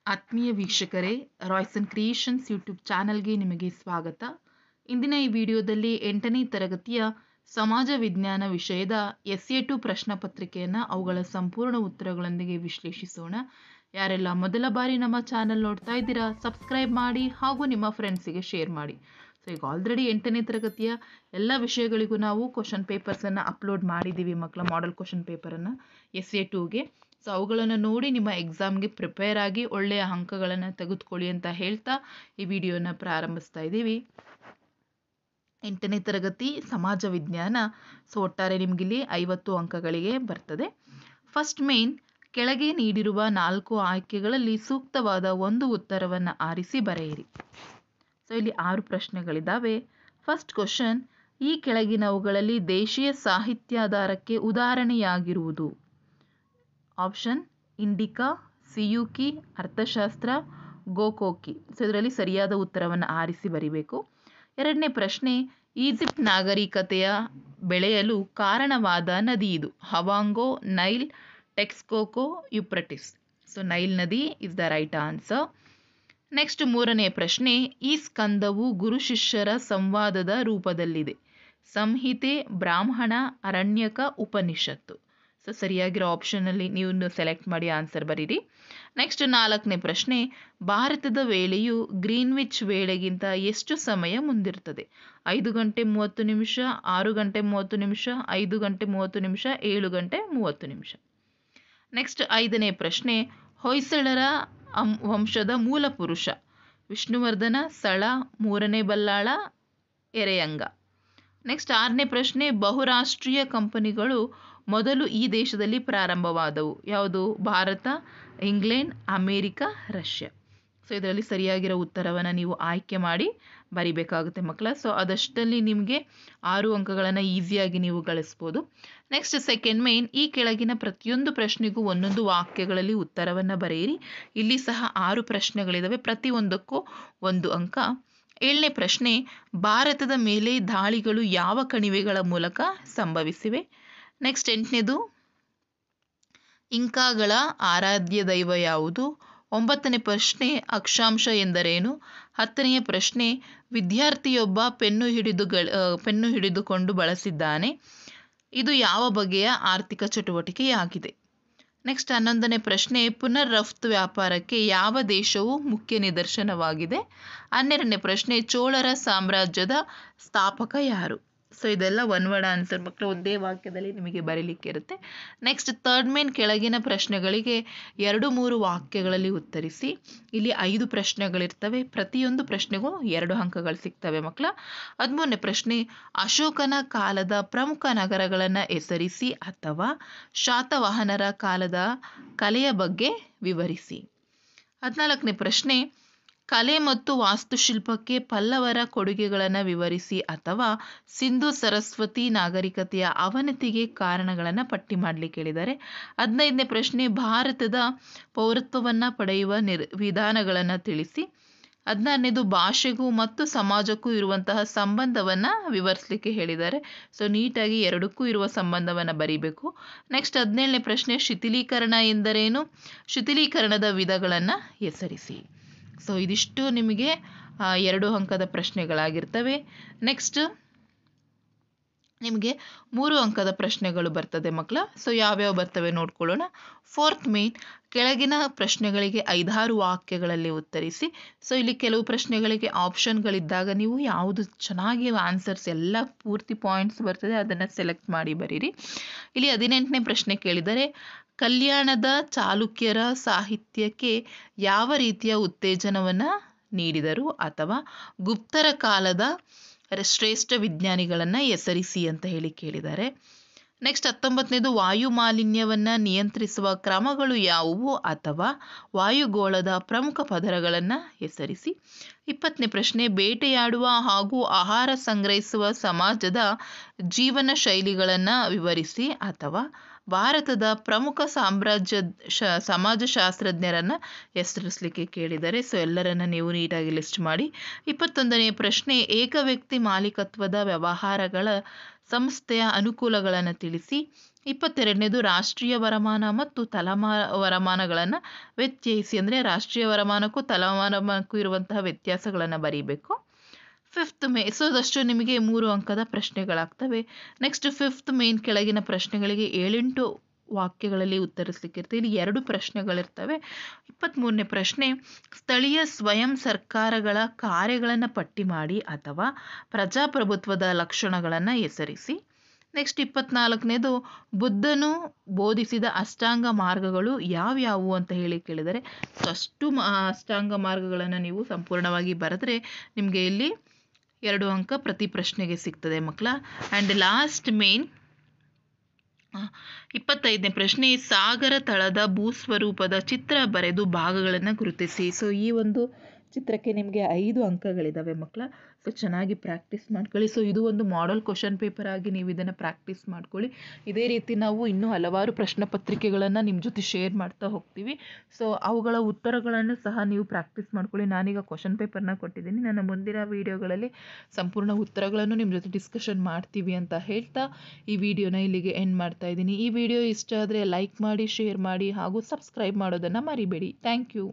ಆತ್ಮೀಯ ವೀಕ್ಷಕರೇ, Royson creations YouTube ಚಾನಲ್ಗೆ ನಿಮಗೆ ಸ್ವಾಗತ. ಇಂದಿನ ಈ ವಿಡಿಯೋದಲ್ಲಿ 8ನೇ ತರಗತಿಯ ಸಮಾಜ ವಿಜ್ಞಾನ ವಿಷಯದ SA2 ಪ್ರಶ್ನೆ ಪತ್ರಿಕೆಯನ್ನು ಅವುಗಳ ಸಂಪೂರ್ಣ ಉತ್ತರಗಳೊಂದಿಗೆ ವಿಶ್ಲೇಷಿಸೋಣ. ಯಾರೆಲ್ಲ ಮೊದಲ ಬಾರಿ ನಮ್ಮ ಚಾನಲ್ ನೋಡ್ತಾ ಇದ್ದೀರಾ, ಸಬ್ಸ್ಕ್ರೈಬ್ ಮಾಡಿ ಹಾಗೂ ನಿಮ್ಮ ಫ್ರೆಂಡ್ಸಿಗೆ ಶೇರ್ ಮಾಡಿ. ಸೊ ಈಗ ಆಲ್ರೆಡಿ 8ನೇ ತರಗತಿಯ ಎಲ್ಲ ವಿಷಯಗಳಿಗೂ ನಾವು ಕ್ವಶನ್ ಪೇಪರ್ಸನ್ನು ಅಪ್ಲೋಡ್ ಮಾಡಿದ್ದೀವಿ ಮಕ್ಕಳ ಮಾಡೆಲ್ ಕ್ವಶನ್ ಪೇಪರನ್ನು SA2ಗೆ. ಸೊ ಅವುಗಳನ್ನು ನೋಡಿ ನಿಮ್ಮ ಎಕ್ಸಾಮ್ಗೆ ಪ್ರಿಪೇರ್ ಆಗಿ ಒಳ್ಳೆಯ ಅಂಕಗಳನ್ನು ತೆಗೆದುಕೊಳ್ಳಿ ಅಂತ ಹೇಳ್ತಾ ಈ ವಿಡಿಯೋನ ಪ್ರಾರಂಭಿಸ್ತಾ ಇದ್ದೀವಿ. 8ನೇ ತರಗತಿ ಸಮಾಜ ವಿಜ್ಞಾನ. ಸೊ ಒಟ್ಟಾರೆ ನಿಮಗಿಲ್ಲಿ 50 ಅಂಕಗಳಿಗೆ ಬರ್ತದೆ. ಫಸ್ಟ್ ಮೇನ್, ಕೆಳಗೆ ನೀಡಿರುವ 4 ಆಯ್ಕೆಗಳಲ್ಲಿ ಸೂಕ್ತವಾದ ಒಂದು ಉತ್ತರವನ್ನು ಆರಿಸಿ ಬರೆಯಿರಿ. ಸೊ ಇಲ್ಲಿ 6 ಪ್ರಶ್ನೆಗಳಿದ್ದಾವೆ. ಫಸ್ಟ್ ಕ್ವಶನ್, ಈ ಕೆಳಗಿನವುಗಳಲ್ಲಿ ದೇಶೀಯ ಸಾಹಿತ್ಯಾಧಾರಕ್ಕೆ ಉದಾಹರಣೆಯಾಗಿರುವುದು? ಆಪ್ಷನ್ ಇಂಡಿಕಾ, ಸಿಯುಕಿ, ಅರ್ಥಶಾಸ್ತ್ರ, ಗೋಕೋಕಿ. ಸೊ ಇದರಲ್ಲಿ ಸರಿಯಾದ ಉತ್ತರವನ್ನು ಆರಿಸಿ ಬರಿಬೇಕು. ಎರಡನೇ ಪ್ರಶ್ನೆ, ಈಜಿಪ್ಟ್ ನಾಗರಿಕತೆಯ ಬೆಳೆಯಲು ಕಾರಣವಾದ ನದಿ ಇದು? ಹವಾಂಗೋ, ನೈಲ್, ಟೆಕ್ಸ್ಕೋಕೋ, ಯುಪ್ರಟಿಸ್. ಸೊ ನೈಲ್ ನದಿ is the right answer. Next ಮೂರನೇ ಪ್ರಶ್ನೆ, ಈ ಸ್ಕಂದವು ಗುರು ಶಿಷ್ಯರ ಸಂವಾದದ ರೂಪದಲ್ಲಿದೆ? ಸಂಹಿತೆ, ಬ್ರಾಹ್ಮಣ, ಅರಣ್ಯಕ, ಉಪನಿಷತ್ತು. ಸೊ ಸರಿಯಾಗಿರೋ ಆಪ್ಷನಲ್ಲಿ ನೀವು ಸೆಲೆಕ್ಟ್ ಮಾಡಿ ಆನ್ಸರ್ ಬರೀರಿ. ನೆಕ್ಸ್ಟ್ 4ನೇ ಪ್ರಶ್ನೆ, ಭಾರತದ ವೇಳೆಯು ಗ್ರೀನ್ವಿಚ್ ವೇಳೆಗಿಂತ ಎಷ್ಟು ಸಮಯ ಮುಂದಿರುತ್ತದೆ? 5 ಗಂಟೆ 30 ನಿಮಿಷ, 6 ಗಂಟೆ 30 ನಿಮಿಷ, 5 ಗಂಟೆ 30 ನಿಮಿಷ, 7 ಗಂಟೆ 30 ನಿಮಿಷ. ನೆಕ್ಸ್ಟ್ 5ನೇ ಪ್ರಶ್ನೆ, ಹೊಯ್ಸಳರ ವಂಶದ ಮೂಲ ಪುರುಷ? ವಿಷ್ಣುವರ್ಧನ, ಸಳ, 3ನೇ ಬಲ್ಲಾಳ, ಎರೆಯಂಗ. ನೆಕ್ಸ್ಟ್ 6ನೇ ಪ್ರಶ್ನೆ, ಬಹುರಾಷ್ಟ್ರೀಯ ಕಂಪನಿಗಳು ಮೊದಲು ಈ ದೇಶದಲ್ಲಿ ಪ್ರಾರಂಭವಾದವು? ಯಾವುದು? Bharat, England, America, Russia. So ಇದರಲ್ಲಿ ಸರಿಯಾಗಿರೋ ಉತ್ತರವನ್ನು ನೀವು ಆಯ್ಕೆ ಮಾಡಿ ಬರಿಬೇಕಾಗುತ್ತೆ ಮಕ್ಕಳ. ಸೊ ಅದಷ್ಟಲ್ಲಿ ನಿಮಗೆ 6 ಅಂಕಗಳನ್ನು ಈಸಿಯಾಗಿ ನೀವು ಗಳಿಸ್ಬೋದು. ನೆಕ್ಸ್ಟ್ ಸೆಕೆಂಡ್ ಮೇನ್, ಈ ಕೆಳಗಿನ ಪ್ರತಿಯೊಂದು ಪ್ರಶ್ನೆಗೂ ಒಂದೊಂದು ವಾಕ್ಯಗಳಲ್ಲಿ ಉತ್ತರವನ್ನು ಬರೆಯಿರಿ. ಇಲ್ಲಿ ಸಹ 6 ಪ್ರಶ್ನೆಗಳಿದ್ದಾವೆ, ಪ್ರತಿಯೊಂದಕ್ಕೂ 1 ಅಂಕ. 7ನೇ ಪ್ರಶ್ನೆ, ಭಾರತದ ಮೇಲೆ ದಾಳಿಗಳು ಯಾವ ಕಣಿವೆಗಳ ಮೂಲಕ ಸಂಭವಿಸಿವೆ? ನೆಕ್ಸ್ಟ್ 8ನೇದು, ಇಂಕಾಗಳ ಆರಾಧ್ಯ ದೈವ ಯಾವುದು? 9ನೇ ಪ್ರಶ್ನೆ, ಅಕ್ಷಾಂಶ ಎಂದರೇನು? 10ನೆಯ ಪ್ರಶ್ನೆ, ವಿದ್ಯಾರ್ಥಿಯೊಬ್ಬ ಪೆನ್ನು ಹಿಡಿದುಕೊಂಡು ಬಳಸಿದ್ದಾನೆ. ಇದು ಯಾವ ಬಗೆಯ ಆರ್ಥಿಕ ಚಟುವಟಿಕೆಯಾಗಿದೆ? ನೆಕ್ಸ್ಟ್ 11ನೇ ಪ್ರಶ್ನೆ, ಪುನರ್ ರಫ್ತು ವ್ಯಾಪಾರಕ್ಕೆ ಯಾವ ದೇಶವು ಮುಖ್ಯ ನಿದರ್ಶನವಾಗಿದೆ? 12ನೇ ಪ್ರಶ್ನೆ, ಚೋಳರ ಸಾಮ್ರಾಜ್ಯದ ಸ್ಥಾಪಕ ಯಾರು? ಸೊ ಇದೆಲ್ಲ ಒನ್ ವರ್ಡ್ ಆನ್ಸರ್ ಮಕ್ಕಳು, ಒಂದೇ ವಾಕ್ಯದಲ್ಲಿ ನಿಮಗೆ ಬರೀಲಿಕ್ಕೆ ಇರುತ್ತೆ. ನೆಕ್ಸ್ಟ್ ಥರ್ಡ್ ಮೇನ್, ಕೆಳಗಿನ ಪ್ರಶ್ನೆಗಳಿಗೆ 2-3 ವಾಕ್ಯಗಳಲ್ಲಿ ಉತ್ತರಿಸಿ. ಇಲ್ಲಿ 5 ಪ್ರಶ್ನೆಗಳಿರ್ತವೆ, ಪ್ರತಿಯೊಂದು ಪ್ರಶ್ನೆಗೂ 2 ಅಂಕಗಳು ಸಿಗ್ತವೆ ಮಕ್ಕಳ. 13ನೇ ಪ್ರಶ್ನೆ, ಅಶೋಕನ ಕಾಲದ ಪ್ರಮುಖ ನಗರಗಳನ್ನು ಹೆಸರಿಸಿ ಅಥವಾ ಶಾತವಾಹನರ ಕಾಲದ ಕಲೆಯ ಬಗ್ಗೆ ವಿವರಿಸಿ. 14ನೇ ಪ್ರಶ್ನೆ, ಕಲೆ ಮತ್ತು ವಾಸ್ತುಶಿಲ್ಪಕ್ಕೆ ಪಲ್ಲವರ ಕೊಡುಗೆಗಳನ್ನು ವಿವರಿಸಿ ಅಥವಾ ಸಿಂಧು ಸರಸ್ವತಿ ನಾಗರಿಕತೆಯ ಅವನತಿಗೆ ಕಾರಣಗಳನ್ನು ಪಟ್ಟಿ ಮಾಡಲಿಕ್ಕೆ ಹೇಳಿದ್ದಾರೆ. 15ನೇ ಪ್ರಶ್ನೆ, ಭಾರತದ ಪೌರತ್ವವನ್ನು ಪಡೆಯುವ ವಿಧಾನಗಳನ್ನು ತಿಳಿಸಿ. 16ನೇದು, ಭಾಷೆಗೂ ಮತ್ತು ಸಮಾಜಕ್ಕೂ ಇರುವಂತಹ ಸಂಬಂಧವನ್ನು ವಿವರಿಸಲಿಕ್ಕೆ ಹೇಳಿದ್ದಾರೆ. ಸೊ ನೀಟಾಗಿ ಎರಡಕ್ಕೂ ಇರುವ ಸಂಬಂಧವನ್ನು ಬರೀಬೇಕು. ನೆಕ್ಸ್ಟ್ 17ನೇ ಪ್ರಶ್ನೆ, ಶಿಥಿಲೀಕರಣ ಎಂದರೇನು? ಶಿಥಿಲೀಕರಣದ ವಿಧಗಳನ್ನು ಹೆಸರಿಸಿ. ಸೊ ಇದಿಷ್ಟು ನಿಮಗೆ 2 ಅಂಕದ ಪ್ರಶ್ನೆಗಳಾಗಿರ್ತವೆ. ನೆಕ್ಸ್ಟ್ ನಿಮಗೆ 3 ಅಂಕದ ಪ್ರಶ್ನೆಗಳು ಬರ್ತದೆ ಮಕ್ಕಳ. ಸೊ ಯಾವ್ಯಾವ ಬರ್ತವೆ ನೋಡ್ಕೊಳ್ಳೋಣ. ಫೋರ್ತ್ ಮೇನ್, ಕೆಳಗಿನ ಪ್ರಶ್ನೆಗಳಿಗೆ 5-6 ವಾಕ್ಯಗಳಲ್ಲಿ ಉತ್ತರಿಸಿ. ಸೊ ಇಲ್ಲಿ ಕೆಲವು ಪ್ರಶ್ನೆಗಳಿಗೆ ಆಪ್ಷನ್ಗಳಿದ್ದಾಗ ನೀವು ಯಾವುದು ಚೆನ್ನಾಗಿ ಆನ್ಸರ್ಸ್ ಎಲ್ಲ ಪೂರ್ತಿ ಪಾಯಿಂಟ್ಸ್ ಬರ್ತದೆ ಅದನ್ನು ಸೆಲೆಕ್ಟ್ ಮಾಡಿ ಬರೀರಿ. ಇಲ್ಲಿ 18ನೇ ಪ್ರಶ್ನೆ ಕೇಳಿದರೆ, ಕಲ್ಯಾಣದ ಚಾಲುಕ್ಯರ ಸಾಹಿತ್ಯಕ್ಕೆ ಯಾವ ರೀತಿಯ ಉತ್ತೇಜನವನ್ನು ನೀಡಿದರು ಅಥವಾ ಗುಪ್ತರ ಕಾಲದ ಶ್ರೇಷ್ಠ ವಿಜ್ಞಾನಿಗಳನ್ನು ಹೆಸರಿಸಿ ಅಂತ ಹೇಳಿ ಕೇಳಿದ್ದಾರೆ. ನೆಕ್ಸ್ಟ್ 19ನೇದು, ವಾಯು ಮಾಲಿನ್ಯವನ್ನು ನಿಯಂತ್ರಿಸುವ ಕ್ರಮಗಳು ಯಾವುವು ಅಥವಾ ವಾಯುಗೋಳದ ಪ್ರಮುಖ ಪದರಗಳನ್ನು ಹೆಸರಿಸಿ. 20ನೇ ಪ್ರಶ್ನೆ, ಬೇಟೆಯಾಡುವ ಹಾಗೂ ಆಹಾರ ಸಂಗ್ರಹಿಸುವ ಸಮಾಜದ ಜೀವನ ಶೈಲಿಗಳನ್ನು ವಿವರಿಸಿ ಅಥವಾ ಭಾರತದ ಪ್ರಮುಖ ಸಮಾಜಶಾಸ್ತ್ರಜ್ಞರನ್ನು ಹೆಸರಿಸಲಿಕ್ಕೆ ಕೇಳಿದ್ದಾರೆ. ಸೊ ಎಲ್ಲರನ್ನ ನೀವು ನೀಟಾಗಿ ಲಿಸ್ಟ್ ಮಾಡಿ. 21ನೇ ಪ್ರಶ್ನೆ, ಏಕ ವ್ಯಕ್ತಿ ಮಾಲೀಕತ್ವದ ವ್ಯವಹಾರಗಳ ಸಂಸ್ಥೆಯ ಅನುಕೂಲಗಳನ್ನು ತಿಳಿಸಿ. 22ನೇದು, ರಾಷ್ಟ್ರೀಯ ವರಮಾನ ಮತ್ತು ವರಮಾನಗಳನ್ನು ವ್ಯತ್ಯಯಿಸಿ. ಅಂದರೆ ರಾಷ್ಟ್ರೀಯ ವರಮಾನಕ್ಕೂ ತಲಾವರಮಾನಕ್ಕೂ ಇರುವಂತಹ ವ್ಯತ್ಯಾಸಗಳನ್ನು ಬರೀಬೇಕು. 5th ಮೇ, ಸೊ ಅದಷ್ಟು ನಿಮಗೆ 3 ಅಂಕದ ಪ್ರಶ್ನೆಗಳಾಗ್ತವೆ. ನೆಕ್ಸ್ಟ್ 5th ಮೇನ್ ಕೆಳಗಿನ ಪ್ರಶ್ನೆಗಳಿಗೆ 7-8 ವಾಕ್ಯಗಳಲ್ಲಿ ಉತ್ತರಿಸಲಿಕ್ಕಿರ್ತವೆ. ಇಲ್ಲಿ 2 ಪ್ರಶ್ನೆಗಳಿರ್ತವೆ. 23ನೇ ಪ್ರಶ್ನೆ, ಸ್ಥಳೀಯ ಸ್ವಯಂ ಸರ್ಕಾರಗಳ ಕಾರ್ಯಗಳನ್ನು ಪಟ್ಟಿ ಮಾಡಿ ಅಥವಾ ಪ್ರಜಾಪ್ರಭುತ್ವದ ಲಕ್ಷಣಗಳನ್ನು ಹೆಸರಿಸಿ. ನೆಕ್ಸ್ಟ್ 24ನೇದು, ಬುದ್ಧನು ಬೋಧಿಸಿದ ಅಷ್ಟಾಂಗ ಮಾರ್ಗಗಳು ಯಾವ್ಯಾವು ಅಂತ ಹೇಳಿ ಕೇಳಿದರೆ, ಸೊ ಅಷ್ಟು ಅಷ್ಟಾಂಗ ಮಾರ್ಗಗಳನ್ನು ನೀವು ಸಂಪೂರ್ಣವಾಗಿ ಬರೆದ್ರೆ ನಿಮಗೆ ಇಲ್ಲಿ 2 ಅಂಕ ಪ್ರತಿ ಪ್ರಶ್ನೆಗೆ ಸಿಗ್ತದೆ ಮಕ್ಕಳ. ಆ್ಯಂಡ್ ಲಾಸ್ಟ್ ಮೇನ್ 25ನೇ ಪ್ರಶ್ನೆ, ಸಾಗರ ತಳದ ಭೂಸ್ವರೂಪದ ಚಿತ್ರ ಬರೆದು ಭಾಗಗಳನ್ನು ಗುರುತಿಸಿ. ಸೊ ಈ ಒಂದು ಚಿತ್ರಕ್ಕೆ ನಿಮಗೆ 5 ಅಂಕಗಳಿದ್ದಾವೆ ಮಕ್ಕಳ. ಸೊ ಚೆನ್ನಾಗಿ ಪ್ರಾಕ್ಟೀಸ್ ಮಾಡ್ಕೊಳ್ಳಿ. ಸೊ ಇದು ಒಂದು ಮಾಡೆಲ್ ಕ್ವಶನ್ ಪೇಪರ್ ಆಗಿ ನೀವು ಇದನ್ನು ಪ್ರಾಕ್ಟೀಸ್ ಮಾಡ್ಕೊಳ್ಳಿ. ಇದೇ ರೀತಿ ನಾವು ಇನ್ನೂ ಹಲವಾರು ಪ್ರಶ್ನೆ ಪತ್ರಿಕೆಗಳನ್ನು ನಿಮ್ಮ ಜೊತೆ ಶೇರ್ ಮಾಡ್ತಾ ಹೋಗ್ತೀವಿ. ಸೊ ಅವುಗಳ ಉತ್ತರಗಳನ್ನು ಸಹ ನೀವು ಪ್ರಾಕ್ಟೀಸ್ ಮಾಡ್ಕೊಳ್ಳಿ. ನಾನೀಗ ಕ್ವಶನ್ ಪೇಪರ್ನ ಕೊಟ್ಟಿದ್ದೀನಿ. ನನ್ನ ಮುಂದಿನ ವೀಡಿಯೋಗಳಲ್ಲಿ ಸಂಪೂರ್ಣ ಉತ್ತರಗಳನ್ನು ನಿಮ್ಮ ಜೊತೆ ಡಿಸ್ಕಷನ್ ಮಾಡ್ತೀವಿ ಅಂತ ಹೇಳ್ತಾ ಈ ವಿಡಿಯೋನ ಇಲ್ಲಿಗೆ ಎಂಡ್ ಮಾಡ್ತಾ ಇದ್ದೀನಿ. ಈ ವಿಡಿಯೋ ಇಷ್ಟ ಆದರೆ ಲೈಕ್ ಮಾಡಿ, ಶೇರ್ ಮಾಡಿ ಹಾಗೂ ಸಬ್ಸ್ಕ್ರೈಬ್ ಮಾಡೋದನ್ನು ಮರಿಬೇಡಿ. Thank you.